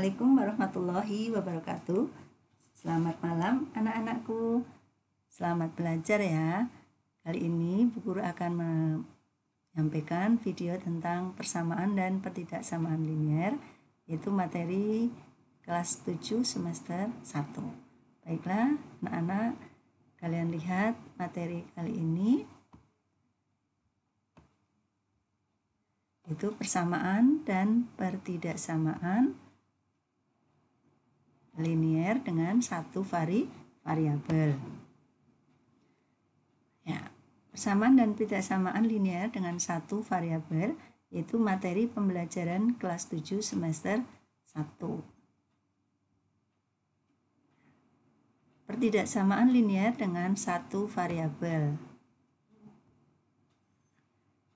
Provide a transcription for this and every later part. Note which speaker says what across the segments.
Speaker 1: Assalamualaikum warahmatullahi wabarakatuh. Selamat malam anak-anakku. Selamat belajar ya. Kali ini Bu Guru akan menyampaikan video tentang persamaan dan pertidaksamaan linier, yaitu materi kelas 7 semester 1. Baiklah anak-anak, kalian lihat materi kali ini, itu persamaan dan pertidaksamaan linier dengan satu variabel. Ya, persamaan dan pertidaksamaan linier dengan satu variabel yaitu materi pembelajaran kelas 7 semester 1. Pertidaksamaan linier dengan satu variabel.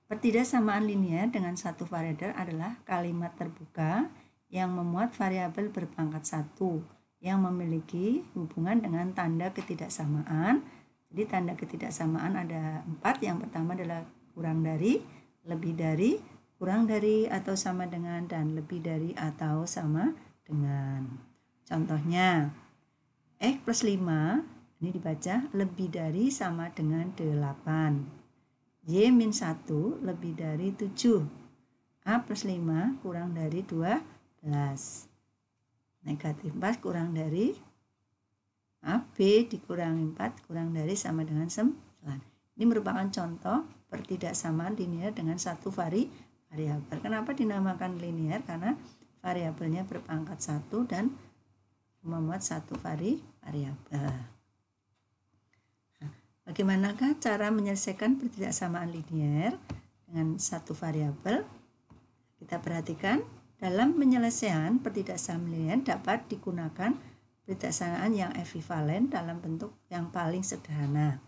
Speaker 1: Pertidaksamaan linier dengan satu variabel adalah kalimat terbuka yang memuat variabel berpangkat 1 yang memiliki hubungan dengan tanda ketidaksamaan. Jadi tanda ketidaksamaan ada 4. Yang pertama adalah kurang dari, lebih dari, kurang dari atau sama dengan, dan lebih dari atau sama dengan. Contohnya, X plus 5, ini dibaca lebih dari sama dengan 8. Y min 1 lebih dari 7. A plus 5 kurang dari 12. Negatif 4 kurang dari B dikurangi 4 kurang dari sama dengan 9. Ini merupakan contoh pertidaksamaan linier dengan satu variabel. Kenapa dinamakan linier? Karena variabelnya berpangkat 1 dan memuat satu variabel. Bagaimanakah cara menyelesaikan pertidaksamaan linier dengan satu variabel? Kita perhatikan, dalam penyelesaian pertidaksamaan linier dapat digunakan pertidaksamaan yang ekivalen dalam bentuk yang paling sederhana.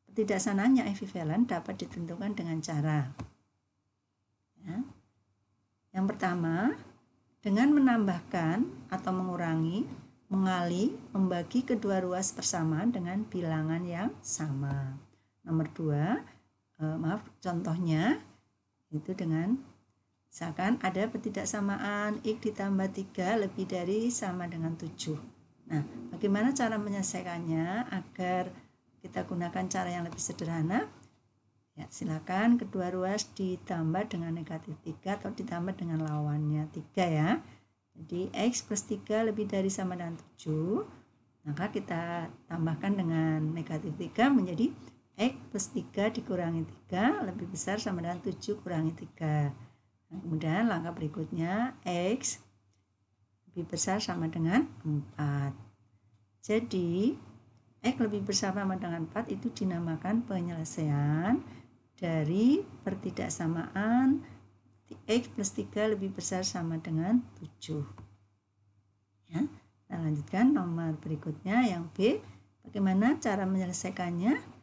Speaker 1: Pertidaksamaan yang ekivalen dapat ditentukan dengan cara. Yang pertama, dengan menambahkan atau mengurangi, mengali, membagi kedua ruas persamaan dengan bilangan yang sama. Nomor 2, contohnya itu dengan misalkan ada pertidaksamaan X ditambah 3 lebih dari sama dengan 7. Nah, bagaimana cara menyelesaikannya agar kita gunakan cara yang lebih sederhana? Ya, silakan kedua ruas ditambah dengan negatif 3 atau ditambah dengan lawannya 3 ya. Jadi X plus 3 lebih dari sama dengan 7, maka kita tambahkan dengan negatif 3 menjadi X plus 3 dikurangi 3 lebih besar sama dengan 7 kurangi 3. Nah, kemudian langkah berikutnya X lebih besar sama dengan 4. Jadi X lebih besar sama dengan 4 itu dinamakan penyelesaian dari pertidaksamaan X plus 3 lebih besar sama dengan 7. Ya, kita lanjutkan nomor berikutnya yang B. Bagaimana cara menyelesaikannya?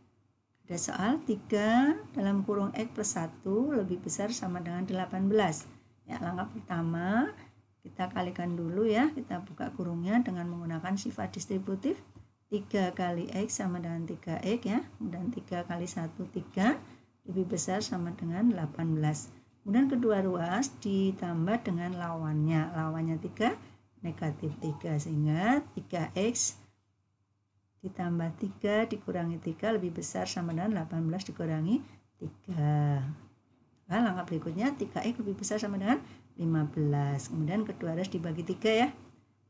Speaker 1: Ada soal 3 dalam kurung X plus 1 lebih besar sama dengan 18. Ya, langkah pertama kita kalikan dulu ya. Kita buka kurungnya dengan menggunakan sifat distributif. 3 kali X sama dengan 3X ya. Dan 3 kali 1 3 lebih besar sama dengan 18. Kemudian kedua ruas ditambah dengan lawannya. Lawannya 3 negatif 3 sehingga 3X ditambah 3 dikurangi 3 lebih besar sama dengan 18 dikurangi 3. Nah, langkah berikutnya 3X lebih besar sama dengan 15. Kemudian kedua ruas dibagi 3 ya.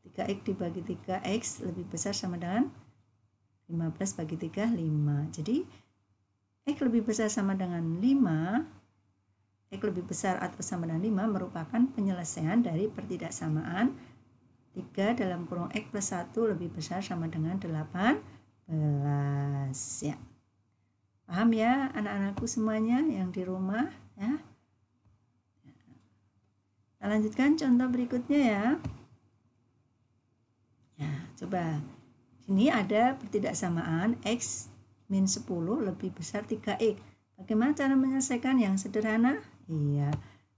Speaker 1: 3X dibagi 3X lebih besar sama dengan 15 bagi 3 5. Jadi X lebih besar sama dengan 5. X lebih besar atau sama dengan 5 merupakan penyelesaian dari pertidaksamaan 3 dalam kurung X plus 1 lebih besar sama dengan 18 ya. Paham ya anak-anakku semuanya yang di rumah ya. Kita lanjutkan contoh berikutnya ya. Ya, coba. Ini ada pertidaksamaan X min 10 lebih besar 3X. Bagaimana cara menyelesaikan yang sederhana? Iya,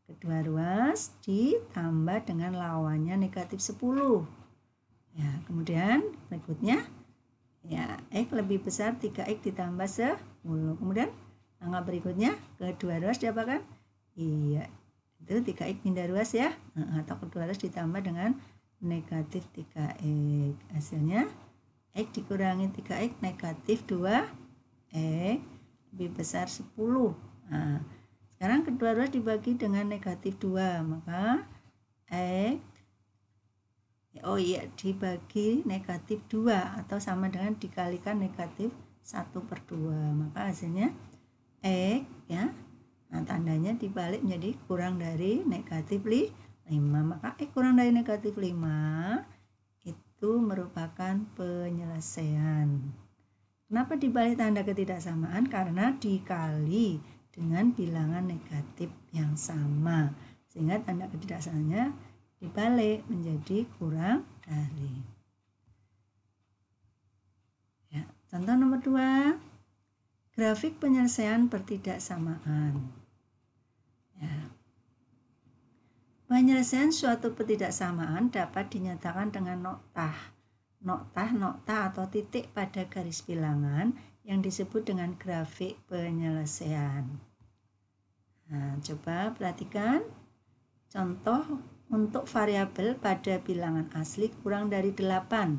Speaker 1: kedua ruas ditambah dengan lawannya negatif 10. Ya, kemudian berikutnya ya X lebih besar 3X ditambah 10. Kemudian langkah berikutnya kedua ruas diapakan? Iya, itu 3X pindah ruas ya. Atau kedua ruas ditambah dengan negatif 3x. Hasilnya X dikurangi 3x negatif 2x lebih besar 10. Nah, sekarang kedua ruas dibagi dengan negatif 2, maka X dibagi negatif 2 atau sama dengan dikalikan negatif 1/2. Maka hasilnya X ya. Nah, tandanya dibalik menjadi kurang dari negatif 5. Maka X kurang dari negatif 5 itu merupakan penyelesaian. Kenapa dibalik tanda ketidaksamaan? Karena dikali dengan bilangan negatif yang sama, sehingga tanda ketidaksamaannya dibalik menjadi kurang dari. Ya, contoh nomor 2, grafik penyelesaian pertidaksamaan. Ya. Penyelesaian suatu pertidaksamaan dapat dinyatakan dengan noktah atau titik pada garis bilangan yang disebut dengan grafik penyelesaian. Nah, coba perhatikan contoh untuk variabel pada bilangan asli kurang dari 8.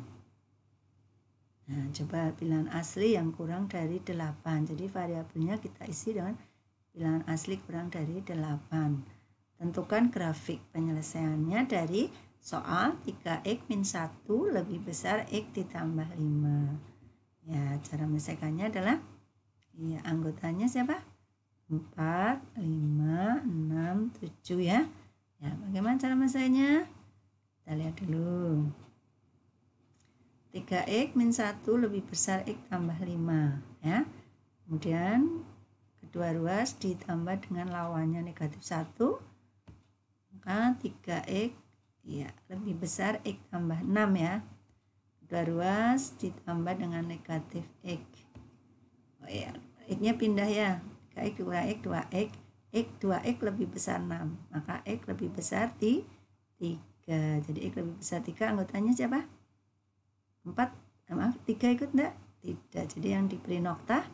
Speaker 1: Nah, coba bilangan asli yang kurang dari 8. Jadi variabelnya kita isi dengan bilangan asli kurang dari 8. Tentukan grafik penyelesaiannya dari soal 3x min 1 lebih besar x ditambah 5. Ya, cara menyelesaikannya adalah anggotanya siapa? 4, 5, 6, 7 ya. Ya, bagaimana cara menyelesaikannya? Kita lihat dulu. 3x min 1 lebih besar x tambah 5 ya. Kemudian kedua ruas ditambah dengan lawannya negatif 1. Maka 3x lebih besar x tambah 6 ya. Kedua ruas ditambah dengan negatif x. X-nya pindah ya. 3x dikurang x 2x. X 2x lebih besar 6. Maka x lebih besar 3. Jadi x lebih besar 3, anggotanya siapa? 4. 3 ikut enggak? Tidak. Jadi yang diberi noktah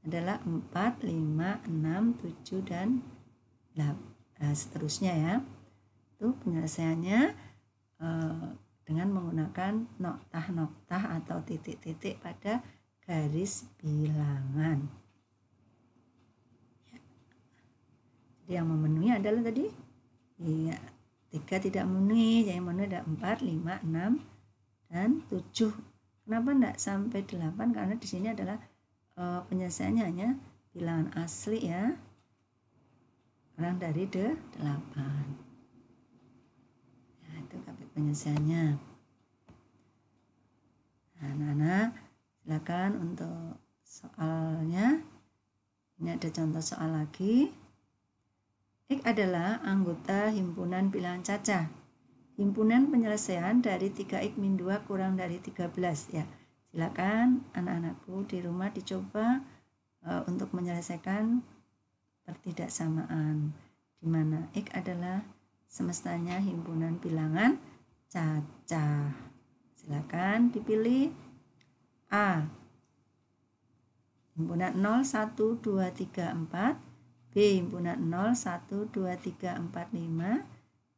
Speaker 1: adalah 4, 5, 6, 7 dan 8. Seterusnya ya. Itu penyelesaiannya dengan menggunakan noktah atau titik-titik pada garis bilangan. Ya. Jadi yang memenuhi adalah tadi 3 tidak memenuhi, yang memenuhi ada 4, 5, 6 dan 7. Kenapa enggak sampai 8? Karena di sini adalah penyelesaiannya hanya bilangan asli ya, kurang dari 8. Itu grafik penyelesaiannya. Nah, anak-anak silakan untuk soalnya. Ini ada contoh soal lagi. X adalah anggota himpunan bilangan cacah. Himpunan penyelesaian dari 3x min 2 kurang dari 13 ya. Silakan anak-anakku di rumah dicoba untuk menyelesaikan pertidaksamaan di mana X adalah semestanya himpunan bilangan cacah. Silakan dipilih A. Himpunan 0, 1, 2, 3, 4. B. Himpunan 0, 1, 2, 3, 4, 5.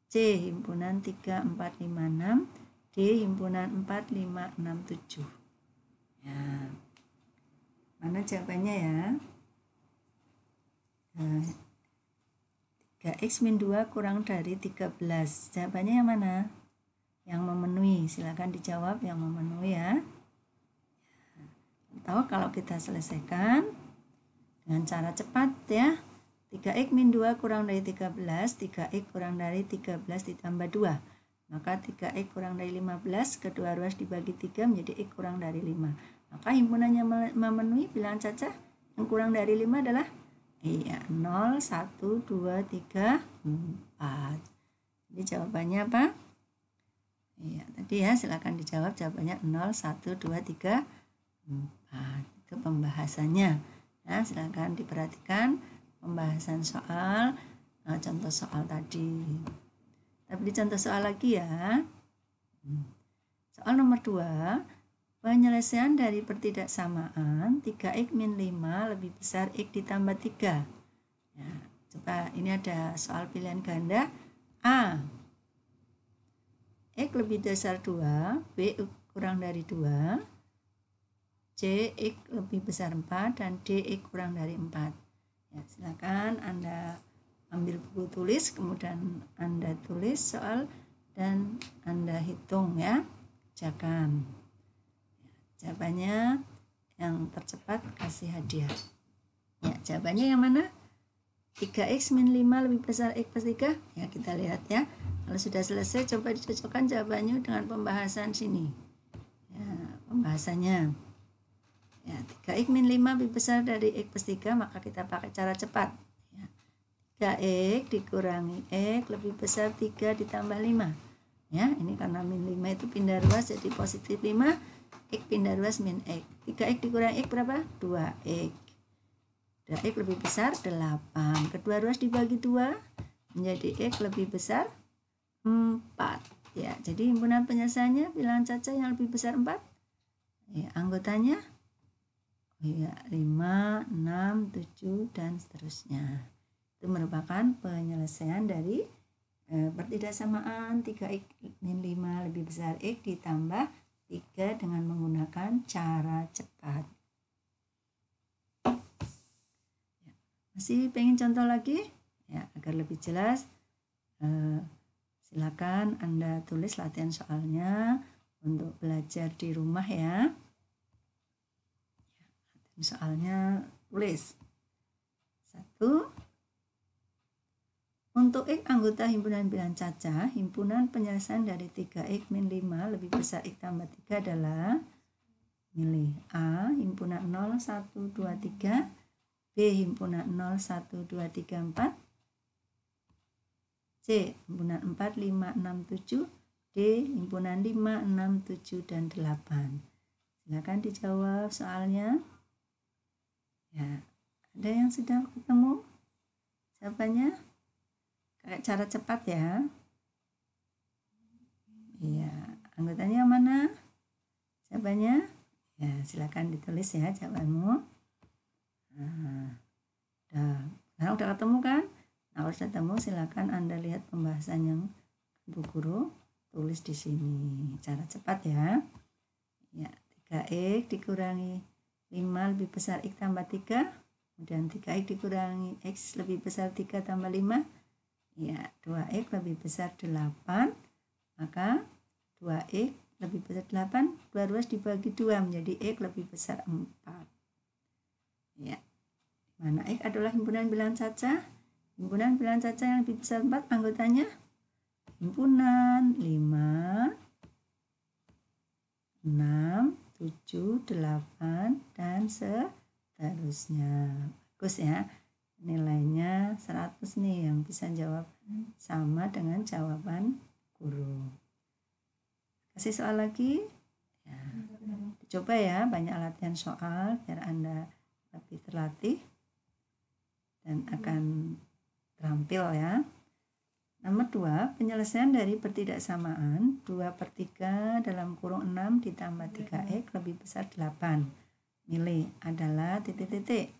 Speaker 1: C. Himpunan 3, 4, 5, 6. D. Himpunan 4, 5, 6, 7. Ya. Mana jawabannya ya? 3x min 2 kurang dari 13. Jawabannya yang mana? Yang memenuhi. Silakan dijawab yang memenuhi ya. Atau kalau kita selesaikan dengan cara cepat ya. 3x min 2 kurang dari 13. 3x kurang dari 13 ditambah 2. Maka 3x kurang dari 15. Kedua ruas dibagi 3 menjadi x kurang dari 5. Maka himpunannya memenuhi bilangan cacah yang kurang dari 5 adalah 0, 1, 2, 3, 4. Jadi jawabannya apa? Tadi ya, silakan dijawab jawabannya 0, 1, 2, 3, 4. Itu pembahasannya. Nah, silakan diperhatikan pembahasan soal, contoh soal tadi. Tapi di contoh soal lagi ya. Soal nomor 2. Penyelesaian dari pertidaksamaan 3x min 5 lebih besar x ditambah 3. Ya, coba ini ada soal pilihan ganda. A. X lebih besar 2, B kurang dari 2, C X lebih besar 4, dan D X kurang dari 4. Ya, silakan Anda ambil buku tulis, kemudian Anda tulis soal dan Anda hitung ya, kerjakan. Jawabannya yang tercepat kasih hadiah. Ya, jawabannya yang mana? 3x min 5 lebih besar x plus 3. Ya, kita lihat ya. Kalau sudah selesai, coba dicocokkan jawabannya dengan pembahasan sini. Ya, pembahasannya. Ya, 3x min 5 lebih besar dari x plus 3, maka kita pakai cara cepat. Ya, 3x dikurangi x lebih besar 3 ditambah 5. Ya, ini karena min 5 itu pindah ruas jadi positif 5, x pindah ruas min x. 3x dikurangi x berapa? 2x. 2x lebih besar 8. Kedua ruas dibagi 2 menjadi x lebih besar 4. Ya, jadi himpunan penyelesaiannya bilangan caca yang lebih besar 4. Ya, anggotanya 5, 6, 7 dan seterusnya. Itu merupakan penyelesaian dari pertidaksamaan 3x min 5 lebih besar x ditambah 3 dengan menggunakan cara cepat. Ya, masih pengen contoh lagi? Ya, agar lebih jelas, silakan Anda tulis latihan soalnya untuk belajar di rumah ya. Soalnya tulis. 1. Untuk X anggota himpunan bilangan caca, himpunan penyelesaian dari 3x min 5 lebih besar x tambah 3 adalah, milih A himpunan 0, 1, 2, 3, B himpunan 0, 1, 2, 3, 4, C himpunan 4, 5, 6, 7, D himpunan 5, 6, 7, dan 8. Silakan dijawab soalnya. Ya, ada yang sudah ketemu jawabannya? Kayak cara cepat ya. Iya, anggotanya yang mana? Jawabannya? Ya, silakan ditulis ya jawabanmu. Nah, sekarang udah ketemu kan? Nah, kalau sudah ketemu silakan Anda lihat pembahasan yang Bu Guru tulis di sini. Cara cepat ya. Ya, 3x dikurangi 5 lebih besar x tambah 3, kemudian 3x dikurangi x lebih besar 3 tambah 5, ya 2x lebih besar 8, maka 2x lebih besar 8, 2 ruas dibagi 2 menjadi x lebih besar 4. Ya, mana x adalah himpunan bilangan caca? Himpunan bilangan caca yang lebih besar 4 anggotanya himpunan 5, 6, 7, 8, dan seterusnya. Bagus ya. Nilainya 100 nih yang bisa jawab sama dengan jawaban guru. Kasih soal lagi. Ya. Coba ya, banyak latihan soal biar Anda lebih terlatih dan akan terampil ya. Nomor 2, penyelesaian dari pertidaksamaan 2/3 dalam kurung 6 ditambah 3x lebih besar 8. Milih adalah titik-titik.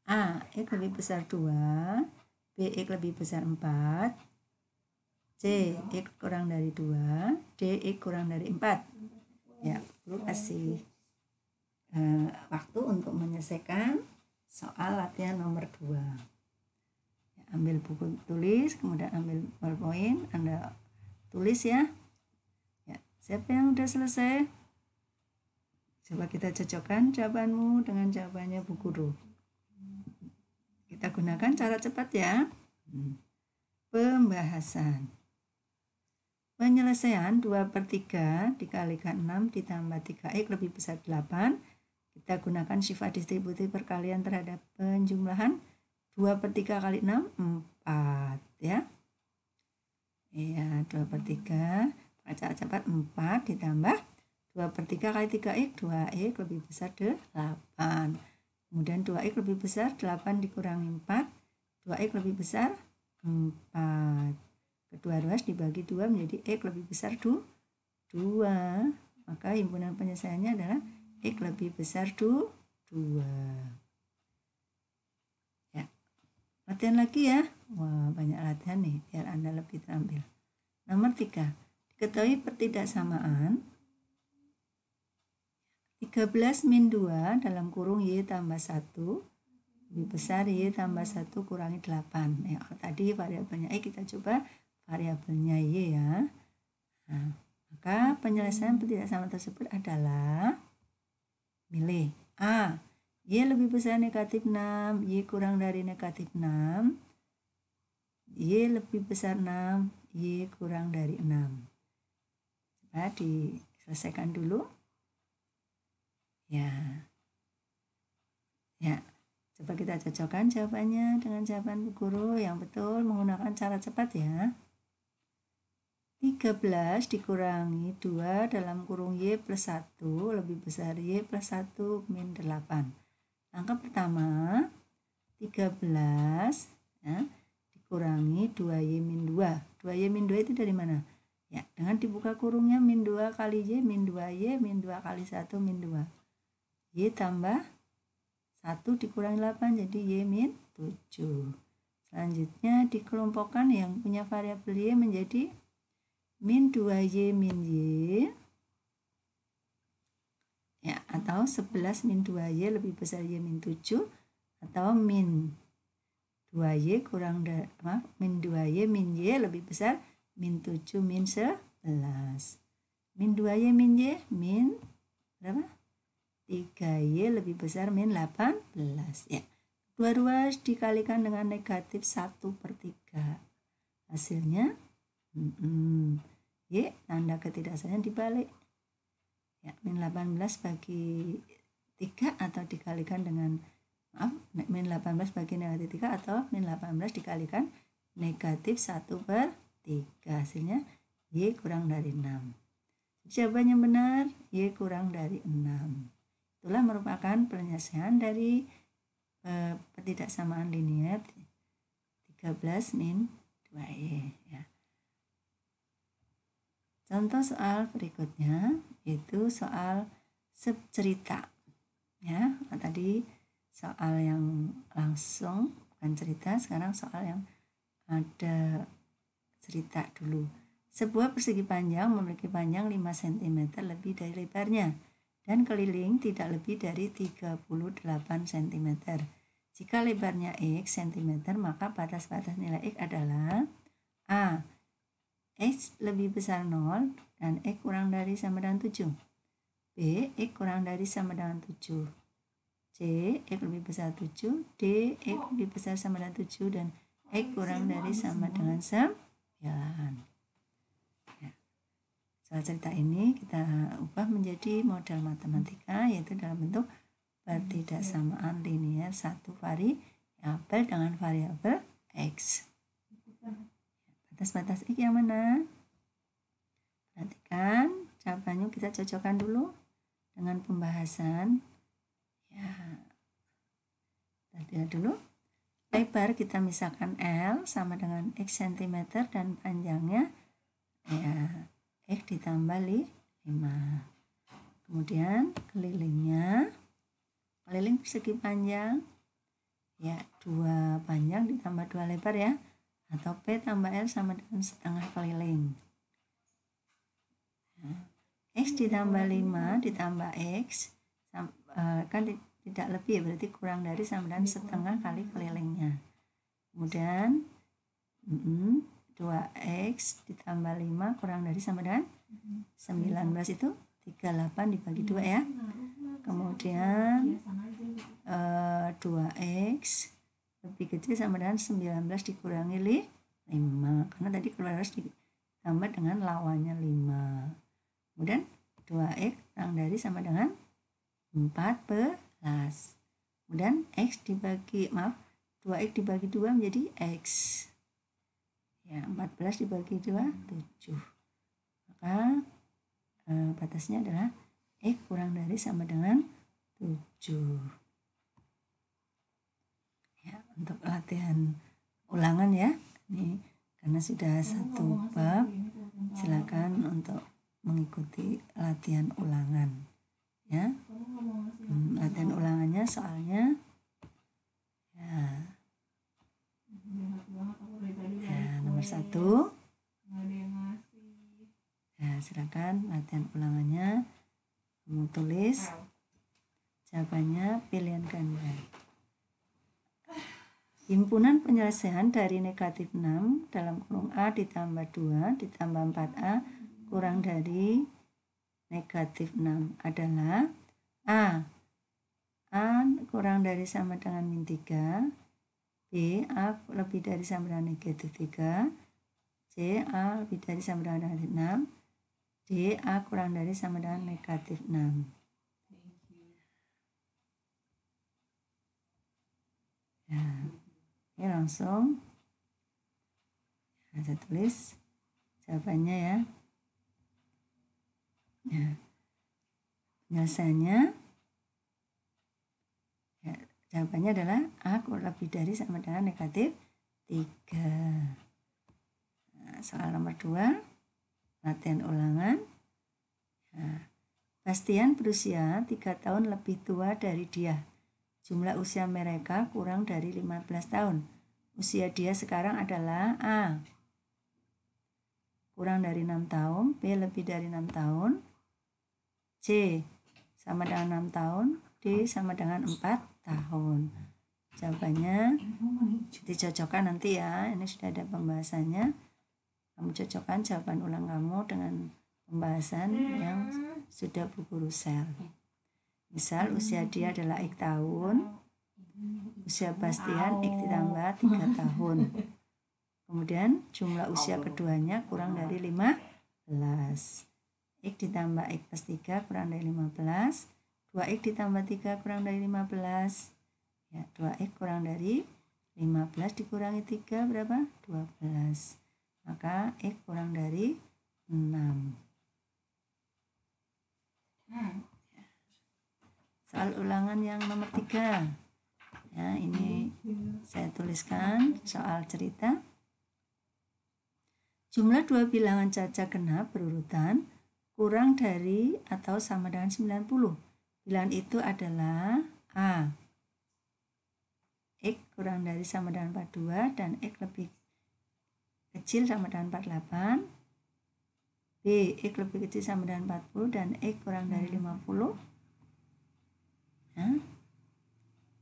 Speaker 1: A, x lebih besar 2, B, x lebih besar 4, C, x kurang dari 2, D, x kurang dari 4. Ya, perlu kasih waktu untuk menyelesaikan soal latihan nomor 2. Ambil buku tulis, kemudian ambil ballpoint, Anda tulis ya. Ya, siapa yang udah selesai? Coba kita cocokkan jawabanmu dengan jawabannya Bu Guru. Kita gunakan cara cepat ya. Pembahasan. Penyelesaian 2/3 dikalikan 6 ditambah 3x lebih besar 8. Kita gunakan sifat distributif perkalian terhadap penjumlahan. 2/3 kali 6, 4 ya. Iya, 2/3 cara cepat 4 ditambah 2/3 kali 3x, 2x lebih besar 8. Kemudian 2x lebih besar 8 dikurangi 4, 2x lebih besar 4. Kedua ruas dibagi 2 menjadi x lebih besar 2. Maka himpunan penyelesaiannya adalah x lebih besar 2. Latihan lagi ya. Wah, banyak latihan nih biar Anda lebih terampil. Nomor 3. ketahui pertidaksamaan 13 min 2 dalam kurung Y tambah 1 lebih besar Y tambah 1 kurangi 8. Ya, tadi variabelnya X, kita coba variabelnya Y ya. Nah, maka penyelesaian pertidaksamaan tersebut adalah milih A. Y lebih besar negatif 6, Y kurang dari negatif 6. Y lebih besar 6, Y kurang dari 6. Coba diselesaikan dulu. Ya. Coba kita cocokkan jawabannya dengan jawaban guru yang betul menggunakan cara cepat ya. 13 dikurangi 2 dalam kurung Y plus 1 lebih besar Y plus 1 min 8. Langkah pertama 13 ya, dikurangi 2Y min 2. 2Y min 2 itu dari mana? Ya, dengan dibuka kurungnya min 2 kali Y min 2Y min 2 kali 1 min 2. Y tambah 1 dikurangi 8 jadi Y min 7. Selanjutnya dikelompokkan yang punya variabel Y menjadi min 2Y min Y ya, atau 11 min 2Y lebih besar Y min 7, atau min 2Y kurang dari min 2Y min Y lebih besar min 7 min 11. Min 2Y min Y min berapa? 3Y lebih besar min 18 ya. 2 ruas dikalikan dengan negatif 1/3. Hasilnya Y tanda ketidaksamaannya dibalik. Ya, min 18 bagi 3 atau dikalikan dengan min 18 bagi negatif 3 atau min 18 dikalikan negatif 1/3. Hasilnya Y kurang dari 6. Jawaban yang benar Y kurang dari 6. Itulah merupakan penyelesaian dari pertidaksamaan linier 13 min 2Y ya. Contoh soal berikutnya yaitu soal subcerita ya. Tadi soal yang langsung bukan cerita, sekarang soal yang ada cerita dulu. Sebuah persegi panjang memiliki panjang 5 cm lebih dari lebarnya dan keliling tidak lebih dari 38 cm. Jika lebarnya X cm, maka batas-batas nilai X adalah A. X lebih besar 0 dan X kurang dari sama dengan 7. B. X kurang dari sama dengan 7. C. X lebih besar 7. D. X lebih besar sama dengan 7 dan X kurang dari sama dengan 9. Soal cerita ini kita ubah menjadi model matematika, yaitu dalam bentuk pertidaksamaan linier satu variabel dengan variabel X. Batas-batas X yang mana? Perhatikan, jawabannya kita cocokkan dulu dengan pembahasan. Ya, kita lihat dulu. Lebar kita misalkan L sama dengan X cm dan panjangnya ya X ditambah 5. Kemudian kelilingnya, keliling persegi panjang ya 2 panjang ditambah 2 lebar ya, atau P tambah L sama dengan setengah keliling. X ditambah 5 ditambah X kan tidak lebih, berarti kurang dari sama dengan setengah kali kelilingnya. Kemudian 2X ditambah 5 kurang dari sama dengan 19 itu 38 dibagi 2 ya. Kemudian 2X lebih kecil sama dengan 19 dikurangi 5, karena tadi keluar harus ditambah dengan lawannya 5. Kemudian 2X kurang dari sama dengan 14. Kemudian X dibagi 2X dibagi 2 menjadi X ya, 14 dibagi 2 7. Maka batasnya adalah X kurang dari sama dengan 7 ya. Untuk latihan ulangan ya, ini karena sudah satu bab, silakan untuk mengikuti latihan ulangan ya. Latihan ulangannya soalnya ya, nomor 1 silakan latihan ulangannya. Kamu tulis jawabannya pilihan ganda. Himpunan penyelesaian dari negatif 6 dalam kurung A ditambah 2 ditambah 4A kurang dari negatif 6 adalah A kurang dari sama dengan min 3, B A lebih dari sama dengan negatif 3, C A lebih dari sama dengan negatif 6, D A kurang dari sama dengan negatif 6. Ya, ini langsung saya tulis jawabannya ya. Ya, penyelesaiannya ya, jawabannya adalah A kurang lebih dari sama dengan negatif 3. Nah, soal nomor 2 latihan ulangan. Nah, Bastian berusia 3 tahun lebih tua dari dia. Jumlah usia mereka kurang dari 15 tahun. Usia dia sekarang adalah A kurang dari 6 tahun, B lebih dari 6 tahun, C sama dengan 6 tahun, D sama dengan 4 tahun. Jawabannya dicocokkan nanti ya, ini sudah ada pembahasannya. Kamu cocokkan jawaban ulang kamu dengan pembahasan yang sudah Bu Guru share. Misal usia dia adalah X tahun, usia Bastian X ditambah 3 tahun. Kemudian jumlah usia keduanya kurang dari 15. X ditambah X plus 3 kurang dari 15. 2X ditambah 3 kurang dari 15. Ya, 2X kurang dari 15 dikurangi 3 berapa? 12. Maka X kurang dari 6. Soal ulangan yang nomor 3. Ya, ini saya tuliskan soal cerita. Jumlah 2 bilangan caca genap berurutan kurang dari atau sama dengan 90. Bilangan itu adalah A. X kurang dari sama dengan 42 dan X lebih kecil sama dengan 48. B. X lebih kecil sama dengan 40 dan X kurang dari 50.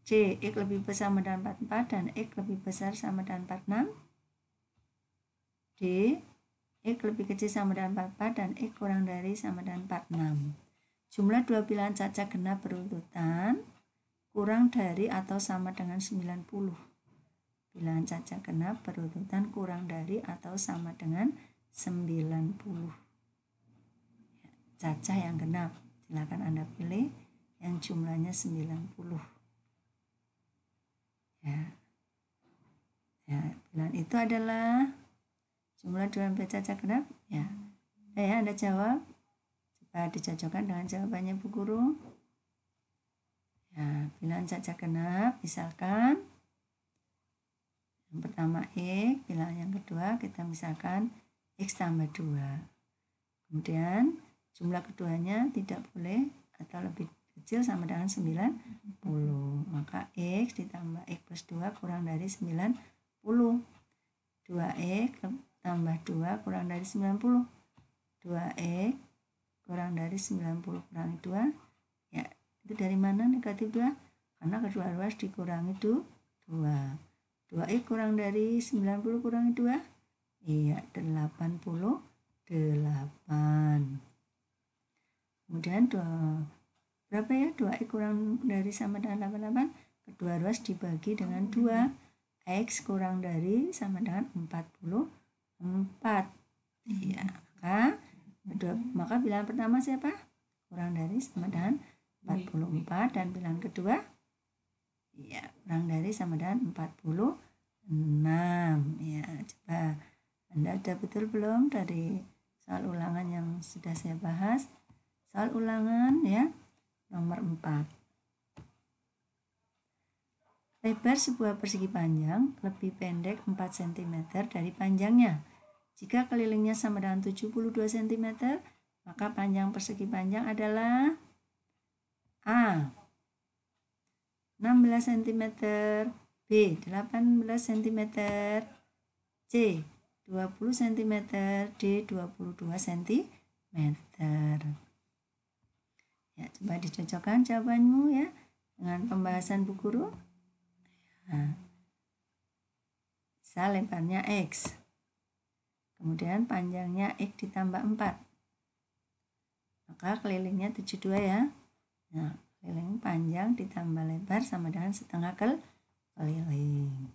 Speaker 1: C. X lebih besar sama dengan 44 dan X lebih besar sama dengan 46. D. X lebih kecil sama dengan 44 dan X kurang dari sama dengan 46. Jumlah 2 bilangan caca genap berurutan kurang dari atau sama dengan 90. Bilangan caca genap berurutan kurang dari atau sama dengan 90. Caca yang genap, silakan Anda pilih yang jumlahnya 90. Ya, bilangan itu adalah jumlah 2 bilangan caca genap. Ya, Anda jawab. Coba dicocokkan dengan jawabannya Bu Guru. Ya, bilangan caca genap misalkan yang pertama X, bilangan yang kedua kita misalkan X tambah 2. Kemudian jumlah keduanya tidak boleh atau lebih kecil sama dengan 90. Maka X ditambah X plus 2 kurang dari 90. 2X tambah 2 kurang dari 90. 2X kurang dari 90 kurangi 2. Ya, itu dari mana negatif 2? Karena kedua ruas dikurangi 2. 2X kurang dari 90 kurangi 2. Iya, 88. Kemudian berapa ya? 2X kurang dari sama dengan 88. Kedua ruas dibagi dengan 2. X kurang dari sama dengan 44. Iya, maka bilangan pertama siapa? Kurang dari sama dengan 44 dan bilangan kedua ya kurang dari sama dengan 46. Ya, coba Anda sudah betul belum dari soal ulangan yang sudah saya bahas? Soal ulangan ya nomor 4. Lebar sebuah persegi panjang lebih pendek 4 cm dari panjangnya. Jika kelilingnya sama dengan 72 cm, maka panjang persegi panjang adalah A. 16 cm, B. 18 cm, C. 20 cm, D. 22 cm. meter. Ya, coba dicocokkan jawabanmu ya dengan pembahasan Bu Guru. Nah, bisa lebarnya X. Kemudian panjangnya X ditambah 4. Maka kelilingnya 72 ya. Nah, keliling panjang ditambah lebar sama dengan setengah keliling.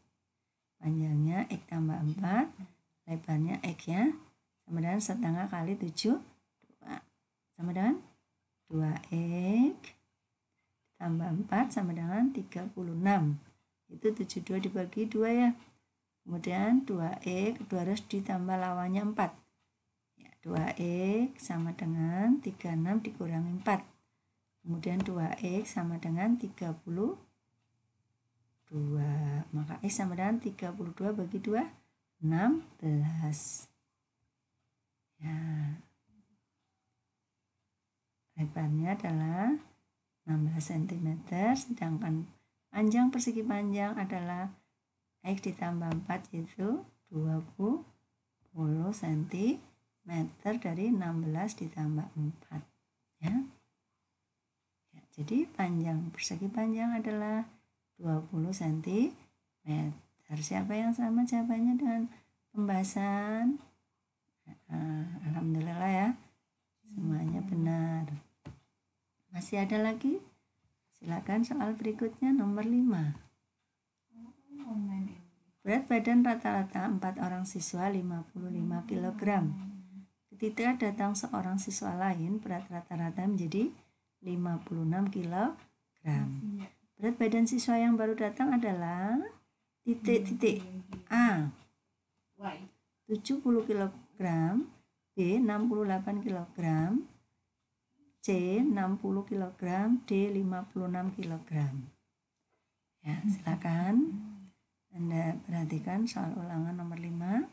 Speaker 1: Panjangnya X tambah 4, lebarnya X ya, sama dengan setengah kali 72. Sama dengan 2X tambah 4 sama dengan 36. Itu 72 dibagi 2 ya. Kemudian 2X harus ditambah lawannya 4. Ya, 2X sama dengan 36 dikurangi 4. Kemudian 2X sama dengan 32. Maka X sama dengan 32 bagi 2, 16. Ya. Lebarnya adalah 16 cm, sedangkan panjang persegi panjang adalah X ditambah 4 yaitu 20 cm dari 16 ditambah 4 ya. Ya, jadi panjang persegi panjang adalah 20 cm. Siapa yang sama jawabannya dengan pembahasan? Alhamdulillah ya, semuanya benar. Masih ada lagi? Silakan soal berikutnya nomor 5. Berat badan rata-rata 4 orang siswa 55 kg. Ketika datang seorang siswa lain, berat rata-rata menjadi 56 kg. Berat badan siswa yang baru datang adalah titik A 70 kg, B 68 kg, C 60 kg, D 56 kg. Ya, silakan Anda perhatikan soal ulangan nomor 5.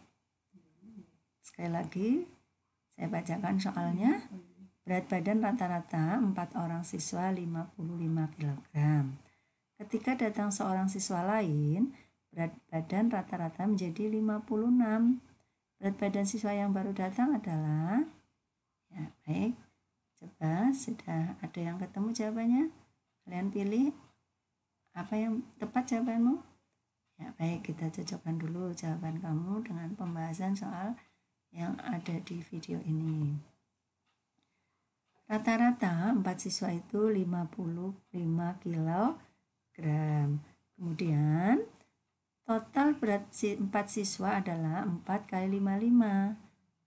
Speaker 1: Sekali lagi saya bacakan soalnya. Berat badan rata-rata 4 orang siswa 55 kg. Ketika datang seorang siswa lain, berat badan rata-rata menjadi 56. Berat badan siswa yang baru datang adalah, ya baik, coba sudah ada yang ketemu jawabannya? Kalian pilih apa yang tepat jawabanmu? Ya baik, kita cocokkan dulu jawaban kamu dengan pembahasan soal yang ada di video ini. Rata-rata 4 siswa itu 55 kg. Kemudian total berat 4 siswa adalah 4 kali 55.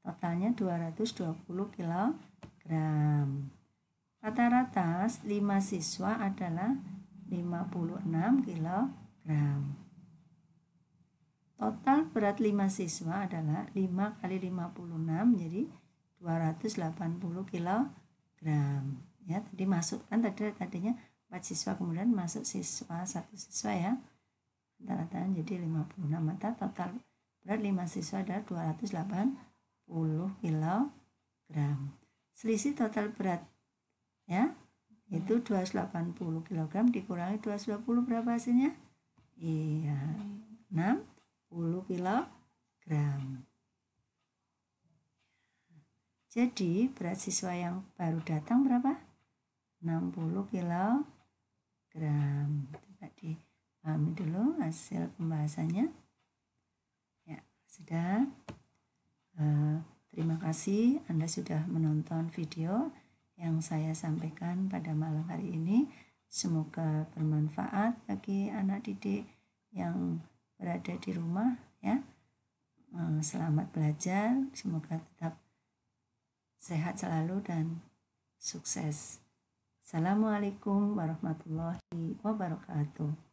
Speaker 1: Totalnya 220 kg. Rata-rata 5 siswa adalah 56 kg. Total berat 5 siswa adalah 5 kali 56 jadi 280 kg. Ya, tadi masukkan tadinya 4 siswa, kemudian masuk siswa 1 siswa ya. Rata-rata jadi 56, maka total berat 5 siswa adalah 280 kg. Selisih total berat ya, itu 280 kg dikurangi 220 berapa hasilnya? Iya, 60 kg. Jadi berat siswa yang baru datang berapa? 60 kg. Coba dipahami dulu hasil pembahasannya. Ya, sudah. Terima kasih Anda sudah menonton video yang saya sampaikan pada malam hari ini. Semoga bermanfaat bagi anak didik yang berada di rumah ya. Selamat belajar, semoga tetap sehat selalu dan sukses. Assalamualaikum warahmatullahi wabarakatuh.